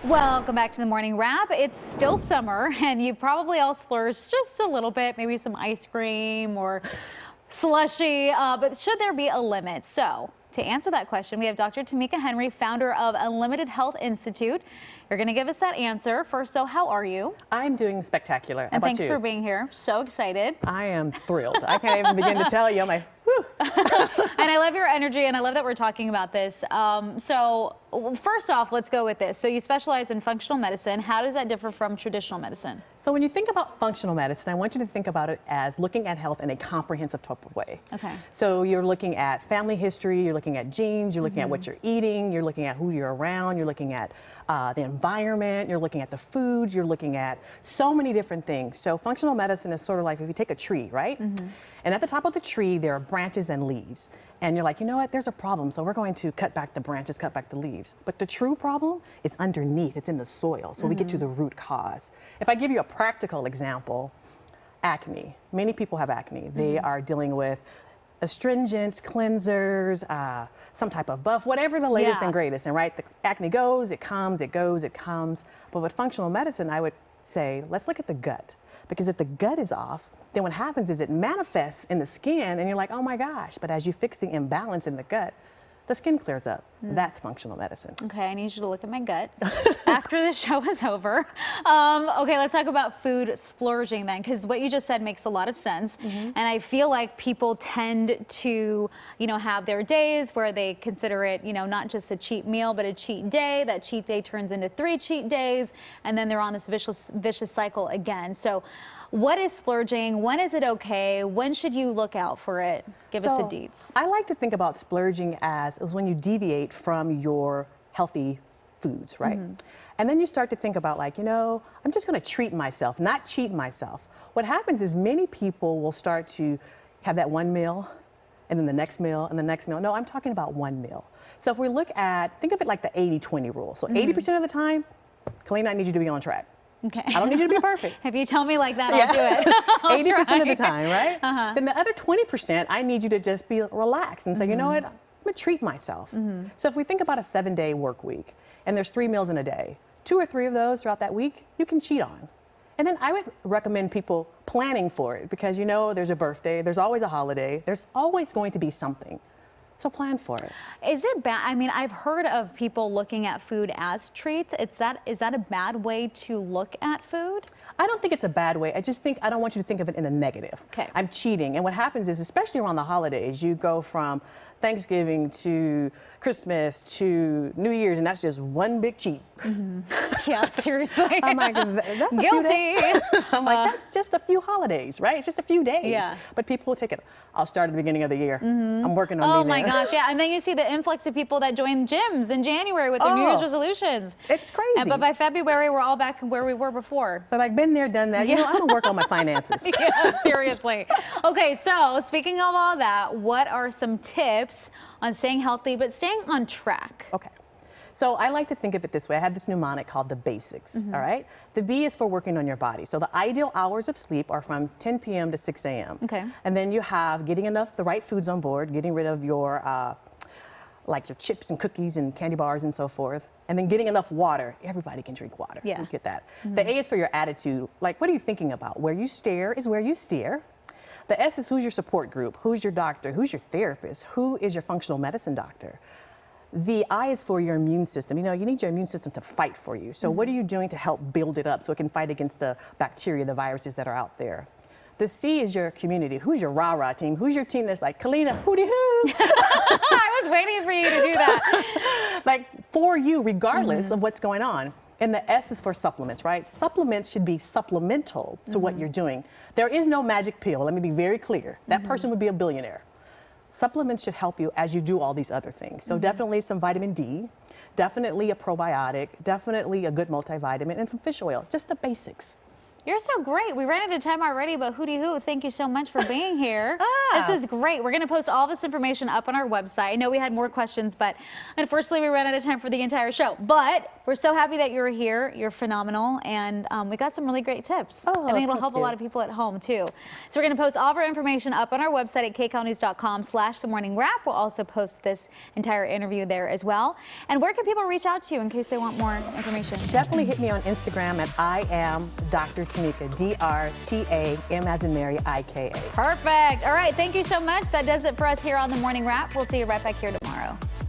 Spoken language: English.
Welcome back to the morning wrap. It's still summer and you probably all splurged just a little bit, maybe some ice cream or slushy, but should there be a limit? So to answer that question, we have Dr. Tamika Henry, founder of Unlimited Health Institute. You're going to give us that answer. First, though, how are you? I'm doing spectacular. How and about thanks you? for being here. So excited. I am thrilled. I can't even begin to tell you. I'm like, whew. And I love your energy, and I love that we're talking about this. So first off, let's go with this. So you specialize in functional medicine. How does that differ from traditional medicine? So when you think about functional medicine, I want you to think about it as looking at health in a comprehensive type of way. Okay. So you're looking at family history, you're looking at genes, you're looking at what you're eating, you're looking at who you're around, you're looking at the environment, you're looking at the foods, you're looking at so many different things. So functional medicine is sort of like if you take a tree, right? And at the top of the tree, there are branches and leaves. And you're like, you know what, there's a problem, so we're going to cut back the branches, cut back the leaves. But the true problem is underneath, it's in the soil. So we get to the root cause. If I give you a practical example, acne. Many people have acne. They are dealing with astringents, cleansers, some type of buff, whatever the latest and greatest. And right, the acne goes, it comes, it goes, it comes. But with functional medicine, I would say, let's look at the gut. Because if the gut is off, then what happens is it manifests in the skin and you're like, oh my gosh. But as you fix the imbalance in the gut, the skin clears up. That's functional medicine. Okay, I need you to look at my gut after the show is over. Okay, let's talk about food splurging then, because what you just said makes a lot of sense. And I feel like people tend to, have their days where they consider it, not just a cheat meal, but a cheat day. That cheat day turns into 3 cheat days, and then they're on this vicious cycle again. So what is splurging? When is it okay? When should you look out for it? Give us the deets. I like to think about splurging as when you deviate from your healthy foods, right? And then you start to think about like, I'm just going to treat myself, not cheat myself. What happens is many people will start to have that one meal and then the next meal and the next meal. No, I'm talking about one meal. So if we look at, think of it like the 80-20 rule. So 80% of the time, Colleen, I need you to be on track. Okay. I don't need you to be perfect. If you tell me like that, I'll do it. 80% of the time, right? Then the other 20%, I need you to just be relaxed and say, you know what, I'm gonna treat myself. So if we think about a 7-day work week and there's 3 meals in a day, 2 or 3 of those throughout that week, you can cheat on. And then I would recommend people planning for it because there's a birthday, there's always a holiday, there's always going to be something. So plan for it. Is it bad? I mean, I've heard of people looking at food as treats. Is that a bad way to look at food? I don't think it's a bad way. I just think I don't want you to think of it in a negative. Okay. I'm cheating. And what happens is, especially around the holidays, you go from Thanksgiving to Christmas to New Year's, and that's just one big cheat. Yeah, seriously. I'm like, that's guilty. I'm like, that's just a few holidays, right? It's just a few days. Yeah. But people will take it. I'll start at the beginning of the year. I'm working on Oh my gosh, yeah. And then you see the influx of people that join gyms in January with their New Year's resolutions. It's crazy. But by February, we're all back where we were before. But I've been there, done that. I'm gonna work on my finances. Yeah, seriously. Okay, so speaking of all that, what are some tips on staying healthy but staying on track? Okay. So I like to think of it this way. I have this mnemonic called the basics, all right? The B is for working on your body. So the ideal hours of sleep are from 10 p.m. to 6 a.m. Okay. And then you have getting the right foods on board, getting rid of your, like your chips and cookies and candy bars and so forth. And then getting enough water. Everybody can drink water. Yeah. You get that. The A is for your attitude. Like, what are you thinking about? Where you stare is where you steer. The S is who's your support group, who's your doctor, who's your therapist, who is your functional medicine doctor. The I is for your immune system. You need your immune system to fight for you. So what are you doing to help build it up so it can fight against the bacteria, the viruses that are out there? The C is your community. Who's your rah-rah team? Who's your team that's like, Kalina, hooty-hoo? I was waiting for you to do that. Like, for you, regardless of what's going on. And the S is for supplements, right? Supplements should be supplemental to what you're doing. There is no magic pill. Let me be very clear. That person would be a billionaire. Supplements should help you as you do all these other things. So definitely some vitamin D, definitely a probiotic, definitely a good multivitamin, and some fish oil, just the basics. You're so great. We ran out of time already, but hooty hoo, thank you so much for being here. This is great. We're going to post all this information up on our website. I know we had more questions, but unfortunately we ran out of time for the entire show. But we're so happy that you're here. You're phenomenal, and we got some really great tips. Oh, I think it'll thank help a you. lot of people at home too. So we're going to post all of our information up on our website at kcalnews.com/themorningwrap. We'll also post this entire interview there as well. And where can people reach out to you in case they want more information? Definitely hit me on Instagram at I am Dr. Tamika, DRTA, M as in Mary, IKA. Perfect. All right. Thank you so much. That does it for us here on The Morning Wrap. We'll see you right back here tomorrow.